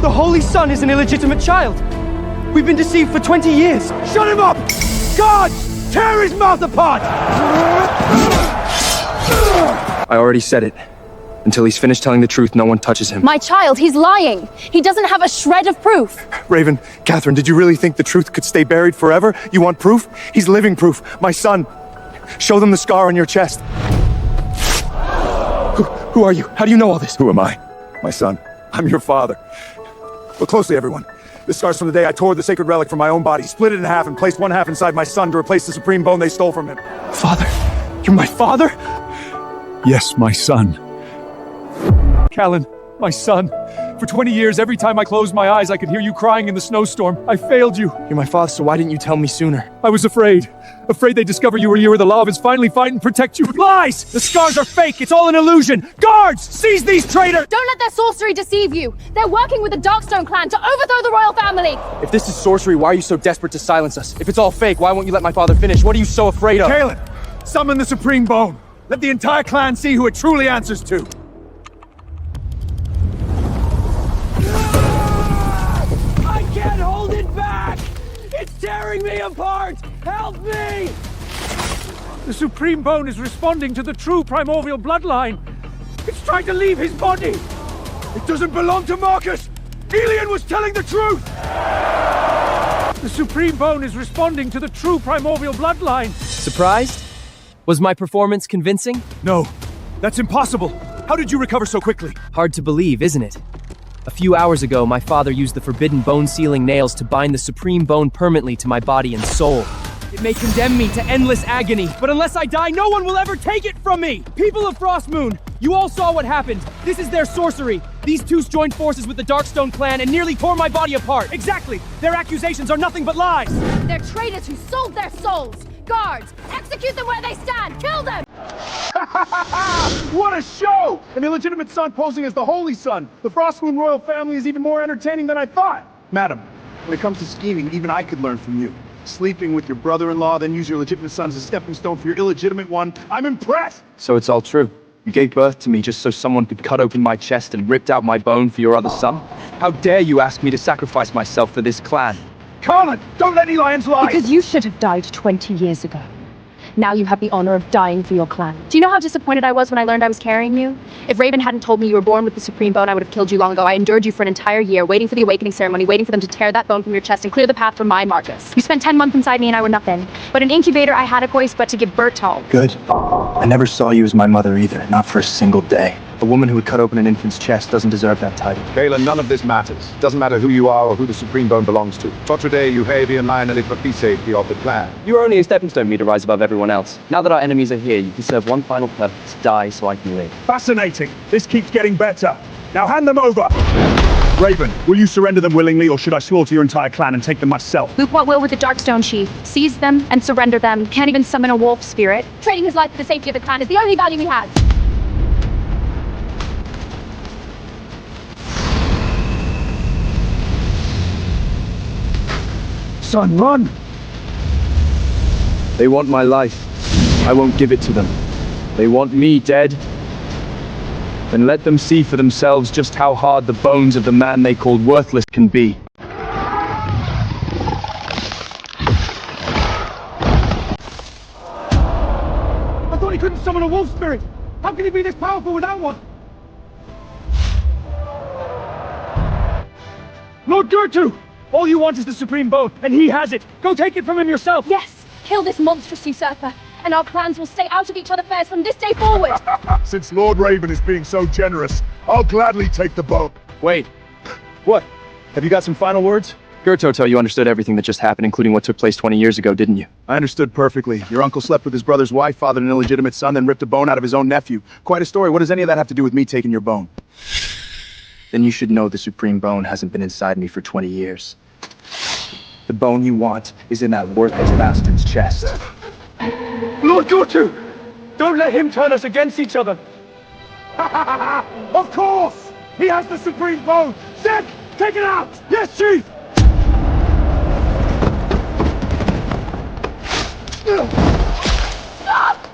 The Holy Son is an illegitimate child. We've been deceived for 20 years. Shut him up! Guards! Tear his mouth apart! I already said it. Until he's finished telling the truth, no one touches him. My child, he's lying. He doesn't have a shred of proof. Raven, Catherine, did you really think the truth could stay buried forever? You want proof? He's living proof. My son. Show them the scar on your chest. Who are you? How do you know all this? Who am I? My son. I'm your father. Look closely, everyone. This scar's from the day I tore the sacred relic from my own body, split it in half, and placed one half inside my son to replace the supreme bone they stole from him. Father? You're my father? Yes, my son. Callan, my son. For 20 years, every time I closed my eyes, I could hear you crying in the snowstorm. I failed you. You're my father, so why didn't you tell me sooner? I was afraid. Afraid they'd discover you were here where the law of his finally fight and protect you. Lies! The scars are fake. It's all an illusion. Guards! Seize these traitors! Don't let their sorcery deceive you. They're working with the Darkstone clan to overthrow the royal family. If this is sorcery, why are you so desperate to silence us? If it's all fake, why won't you let my father finish? What are you so afraid of? Callan, summon the supreme bone. Let the entire clan see who it truly answers to. I can't hold it back! It's tearing me apart! Help me! The supreme bone is responding to the true primordial bloodline. It's trying to leave his body. It doesn't belong to Marcus. Elian was telling the truth. The supreme bone is responding to the true primordial bloodline. Surprised? Was my performance convincing? No, that's impossible. How did you recover so quickly? Hard to believe, isn't it? A few hours ago, my father used the forbidden bone-sealing nails to bind the supreme bone permanently to my body and soul. It may condemn me to endless agony, but unless I die, no one will ever take it from me! People of Frostmoon, you all saw what happened. This is their sorcery. These two joined forces with the Darkstone clan and nearly tore my body apart. Exactly! Their accusations are nothing but lies! They're traitors who sold their souls. Guards, execute them where they stand. Kill them! What a show! An illegitimate son posing as the Holy Son. The Frostmoon royal family is even more entertaining than I thought. Madam, when it comes to scheming, even I could learn from you. Sleeping with your brother-in-law, then use your legitimate son as a stepping stone for your illegitimate one. I'm impressed! So it's all true. You gave birth to me just so someone could cut open my chest and ripped out my bone for your other son? How dare you ask me to sacrifice myself for this clan? Carlin, don't let any lions lie! Because you should have died 20 years ago. Now you have the honor of dying for your clan. Do you know how disappointed I was when I learned I was carrying you? If Raven hadn't told me you were born with the supreme bone, I would have killed you long ago. I endured you for an entire year, waiting for the awakening ceremony, waiting for them to tear that bone from your chest and clear the path for my Markless. You spent 10 months inside me and I were nothing. But an incubator, I had a voice but to give birth to. Good. I never saw you as my mother either, not for a single day. A woman who would cut open an infant's chest doesn't deserve that title. Galen, none of this matters. Doesn't matter who you are or who the Supreme Bone belongs to. Totrade, Uhavian, Lionel, Ipapise, the of the clan. You are only a stepping stone for me to rise above everyone else. Now that our enemies are here, you can serve one final purpose: die so I can live. Fascinating. This keeps getting better. Now hand them over. Raven, will you surrender them willingly, or should I slaughter your entire clan and take them myself? Luke, what will with the Darkstone chief? Seize them and surrender them. Can't even summon a wolf spirit. Trading his life for the safety of the clan is the only value he has. Son, run! They want my life. I won't give it to them. They want me dead. Then let them see for themselves just how hard the bones of the man they called worthless can be. I thought he couldn't summon a wolf spirit! How can he be this powerful without one? Lord Gertrude! All you want is the Supreme Bone, and he has it! Go take it from him yourself! Yes, kill this monstrous usurper, and our clans will stay out of each other's affairs from this day forward. Since Lord Raven is being so generous, I'll gladly take the bone. Wait. What? Have you got some final words? Gertoto, you understood everything that just happened, including what took place 20 years ago, didn't you? I understood perfectly. Your uncle slept with his brother's wife, fathered an illegitimate son, then ripped a bone out of his own nephew. Quite a story. What does any of that have to do with me taking your bone? Then you should know the Supreme Bone hasn't been inside me for 20 years. The bone you want is in that worthless bastard's chest. Lord Gertrude! Don't let him turn us against each other! Of course! He has the Supreme Bone! Zed! Take it out! Yes, Chief! Stop!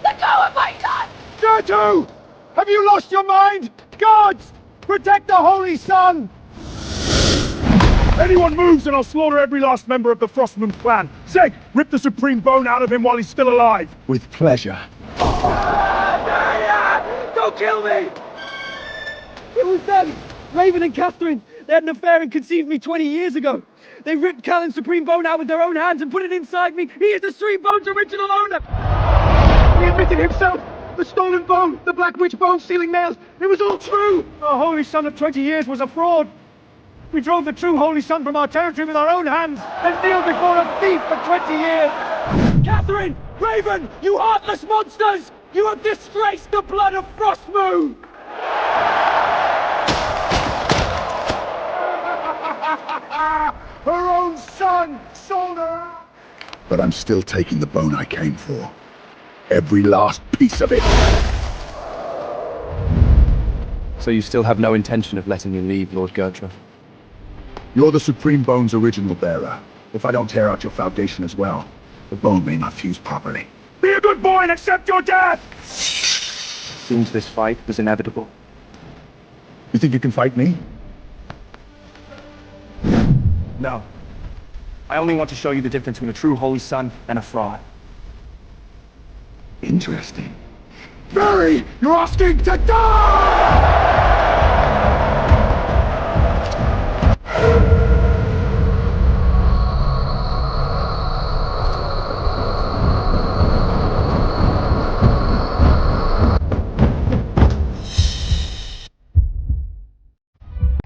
Let go of my son! Gertrude! Have you lost your mind? Guards! Protect the Holy Son! Anyone moves and I'll slaughter every last member of the Frostman clan. Zeg, rip the Supreme Bone out of him while he's still alive. With pleasure. Don't kill me! It was them! Raven and Catherine! They had an affair and conceived me 20 years ago. They ripped Callan's Supreme Bone out with their own hands and put it inside me. He is the Supreme Bone's original owner! He admitted himself! The stolen bone, the Black Witch bone stealing nails, it was all true! Our Holy Son of 20 years was a fraud. We drove the true Holy Son from our territory with our own hands and kneeled before a thief for 20 years! Catherine! Raven! You heartless monsters! You have disgraced the blood of Frostmoon! Her own son sold her out. But I'm still taking the bone I came for. Every last piece of it. So you still have no intention of letting me leave, Lord Gertrude? You're the Supreme Bone's original bearer. If I don't tear out your foundation as well, the bone may not fuse properly. Be a good boy and accept your death! Seems this fight was inevitable. You think you can fight me? No. I only want to show you the difference between a true Holy Son and a fraud. Interesting. Barry, you're asking to die!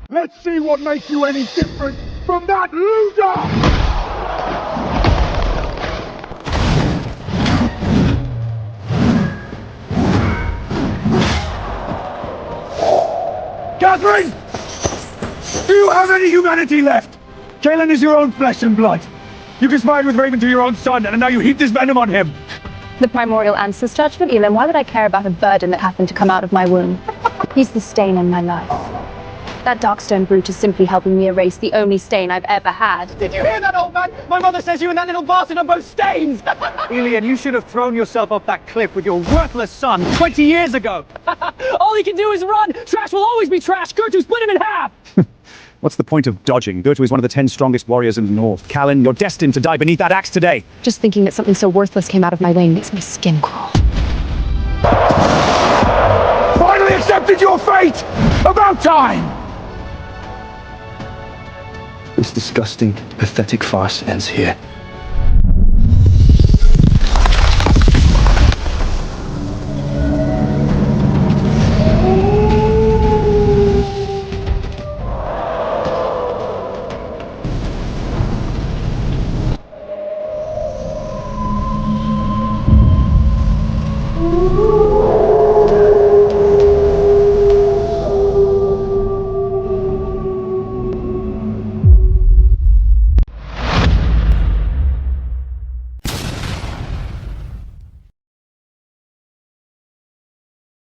Let's see what makes you any different from that loser! Catherine! Do you have any humanity left? Kaelin is your own flesh and blood. You conspired with Raven to your own son, and now you heap this venom on him. The primordial ancestor, Judgment Elam, why would I care about a burden that happened to come out of my womb? He's the stain in my life. That Darkstone brute is simply helping me erase the only stain I've ever had. Did you hear that, old man? My mother says you and that little bastard are both stains! Elian, you should have thrown yourself off that cliff with your worthless son 20 years ago! All he can do is run! Trash will always be trash! Gertrude, split him in half! What's the point of dodging? Gertrude is one of the 10 strongest warriors in the north. Callan, you're destined to die beneath that axe today. Just thinking that something so worthless came out of my wing makes my skin crawl. Finally accepted your fate! About time! This disgusting, pathetic farce ends here.